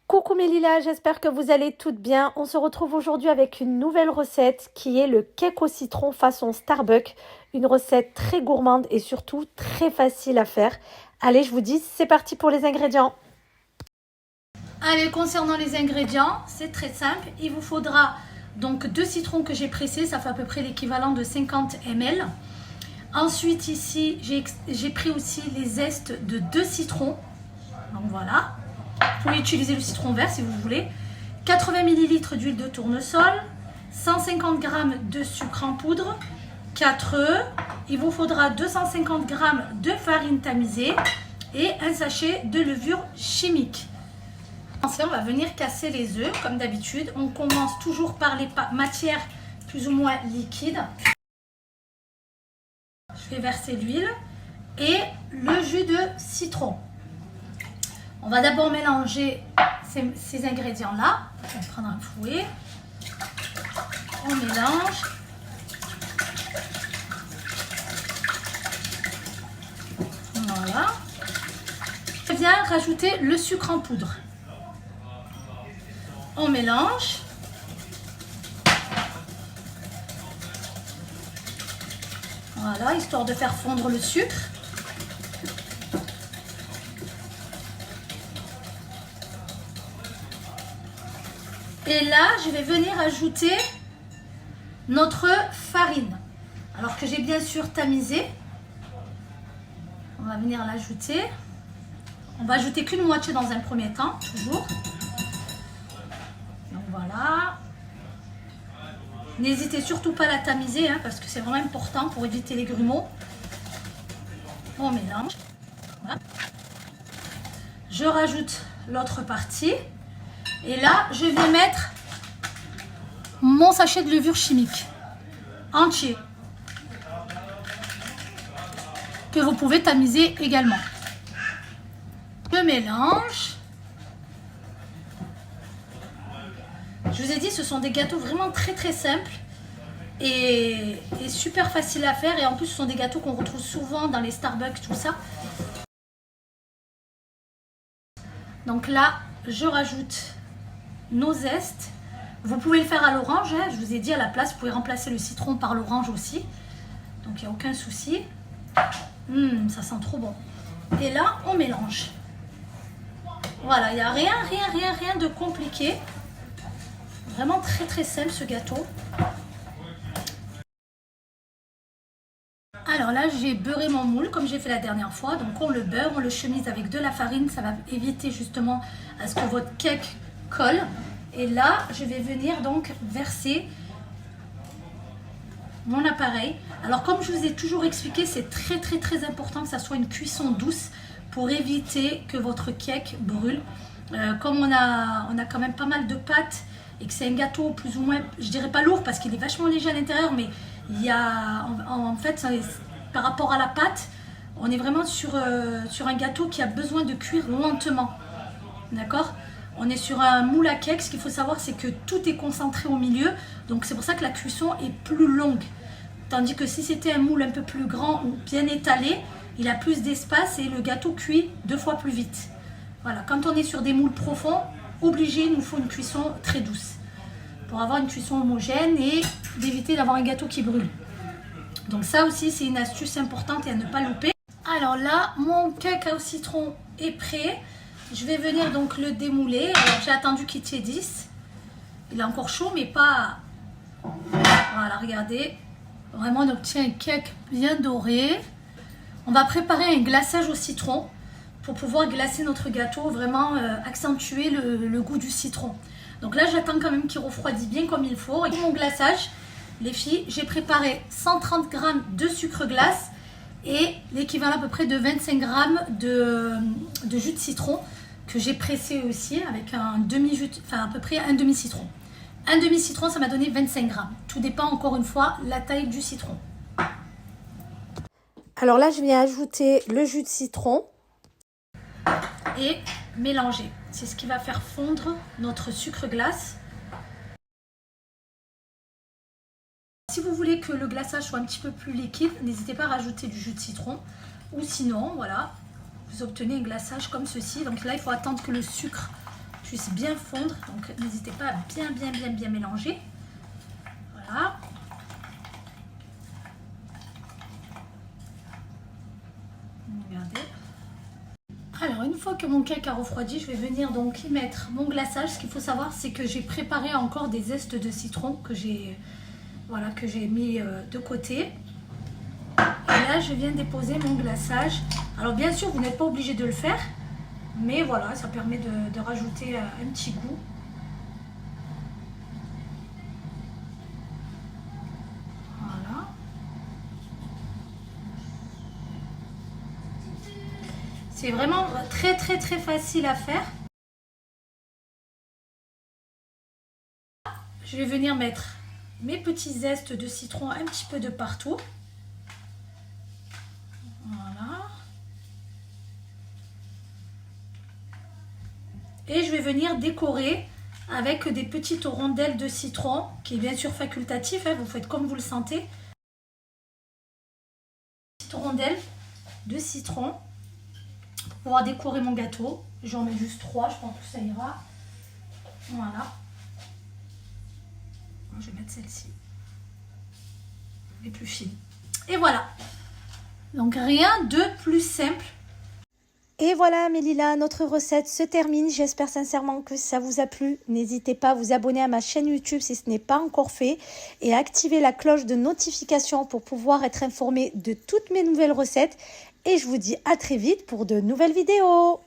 Coucou mes lilas, j'espère que vous allez toutes bien. On se retrouve aujourd'hui avec une nouvelle recette qui est le cake au citron façon Starbucks. Une recette très gourmande et surtout très facile à faire. Allez, je vous dis, c'est parti pour les ingrédients. Allez, concernant les ingrédients, c'est très simple. Il vous faudra donc 2 citrons que j'ai pressés, ça fait à peu près l'équivalent de 50 ml. Ensuite, ici, j'ai pris aussi les zestes de 2 citrons. Donc voilà. Vous pouvez utiliser le citron vert si vous voulez. 80 ml d'huile de tournesol, 150 g de sucre en poudre, 4 œufs. Il vous faudra 250 g de farine tamisée et un sachet de levure chimique. Ensuite, on va venir casser les œufs comme d'habitude. On commence toujours par les matières plus ou moins liquides. Je vais verser l'huile et le jus de citron. On va d'abord mélanger ces ingrédients-là. On va prendre un fouet. On mélange. Voilà. Je viens rajouter le sucre en poudre. On mélange. Voilà, histoire de faire fondre le sucre. Et là, je vais venir ajouter notre farine. Alors que j'ai bien sûr tamisé. On va venir l'ajouter. On va ajouter qu'une moitié dans un premier temps, toujours. Donc voilà. N'hésitez surtout pas à la tamiser, parce que c'est vraiment important pour éviter les grumeaux. On mélange. Voilà. Je rajoute l'autre partie. Et là, je vais mettre mon sachet de levure chimique entier, que vous pouvez tamiser également. Je mélange. Je vous ai dit, ce sont des gâteaux vraiment très simples et super faciles à faire. Et en plus, ce sont des gâteaux qu'on retrouve souvent dans les Starbucks, tout ça. Donc là, je rajoute nos zestes. Vous pouvez le faire à l'orange, je vous ai dit à la place, vous pouvez remplacer le citron par l'orange aussi. Donc il n'y a aucun souci. Ça sent trop bon. Et là, on mélange. Voilà, il n'y a rien de compliqué. Vraiment très simple ce gâteau. Alors là, j'ai beurré mon moule comme j'ai fait la dernière fois. Donc on le beurre, on le chemise avec de la farine. Ça va éviter justement à ce que votre cake colle. Et là, je vais venir donc verser mon appareil. Alors comme je vous ai toujours expliqué, c'est très important que ça soit une cuisson douce pour éviter que votre cake brûle. Comme on a quand même pas mal de pâte et que c'est un gâteau plus ou moins, je dirais pas lourd parce qu'il est vachement léger à l'intérieur, mais il y a en fait, par rapport à la pâte, on est vraiment sur un gâteau qui a besoin de cuire lentement. D'accord ? On est sur un moule à cake. Ce qu'il faut savoir, c'est que tout est concentré au milieu. Donc c'est pour ça que la cuisson est plus longue. Tandis que si c'était un moule un peu plus grand ou bien étalé, il a plus d'espace et le gâteau cuit 2 fois plus vite. Voilà, quand on est sur des moules profonds, obligé, il nous faut une cuisson très douce. Pour avoir une cuisson homogène et d'éviter d'avoir un gâteau qui brûle. Donc ça aussi, c'est une astuce importante et à ne pas louper. Alors là, mon cake au citron est prêt. Je vais venir donc le démouler. Alors j'ai attendu qu'il tiédisse. Il est encore chaud mais pas... Voilà, regardez. Vraiment on obtient un cake bien doré. On va préparer un glaçage au citron pour pouvoir glacer notre gâteau, vraiment accentuer le goût du citron. Donc là j'attends quand même qu'il refroidisse bien comme il faut. Et pour mon glaçage, les filles, j'ai préparé 130 g de sucre glace et l'équivalent à peu près de 25 g de jus de citron que j'ai pressé aussi avec un demi-jus, enfin à peu près un demi-citron. Un demi-citron, ça m'a donné 25 g. Tout dépend encore une fois la taille du citron. Alors là, je viens ajouter le jus de citron. Et mélanger. C'est ce qui va faire fondre notre sucre glace. Si vous voulez que le glaçage soit un petit peu plus liquide, n'hésitez pas à rajouter du jus de citron. Ou sinon, voilà, vous obtenez un glaçage comme ceci. Donc là, il faut attendre que le sucre puisse bien fondre. Donc n'hésitez pas à bien mélanger. Voilà. Regardez. Alors une fois que mon cake a refroidi, je vais venir donc y mettre mon glaçage. Ce qu'il faut savoir, c'est que j'ai préparé encore des zestes de citron que j'ai mis de côté. Et là, je viens déposer mon glaçage. Alors bien sûr, vous n'êtes pas obligé de le faire, mais voilà, ça permet de rajouter un petit goût. Voilà. C'est vraiment très facile à faire. Je vais venir mettre mes petits zestes de citron un petit peu de partout. Voilà. Et je vais venir décorer avec des petites rondelles de citron, qui est bien sûr facultatif, hein, vous faites comme vous le sentez. Petites rondelles de citron pour pouvoir décorer mon gâteau. J'en mets juste 3, je pense que ça ira. Voilà. Je vais mettre celle-ci. Les plus fines. Et voilà. Donc rien de plus simple. Et voilà mes lilas, notre recette se termine. J'espère sincèrement que ça vous a plu. N'hésitez pas à vous abonner à ma chaîne YouTube si ce n'est pas encore fait. Et à activer la cloche de notification pour pouvoir être informé de toutes mes nouvelles recettes. Et je vous dis à très vite pour de nouvelles vidéos.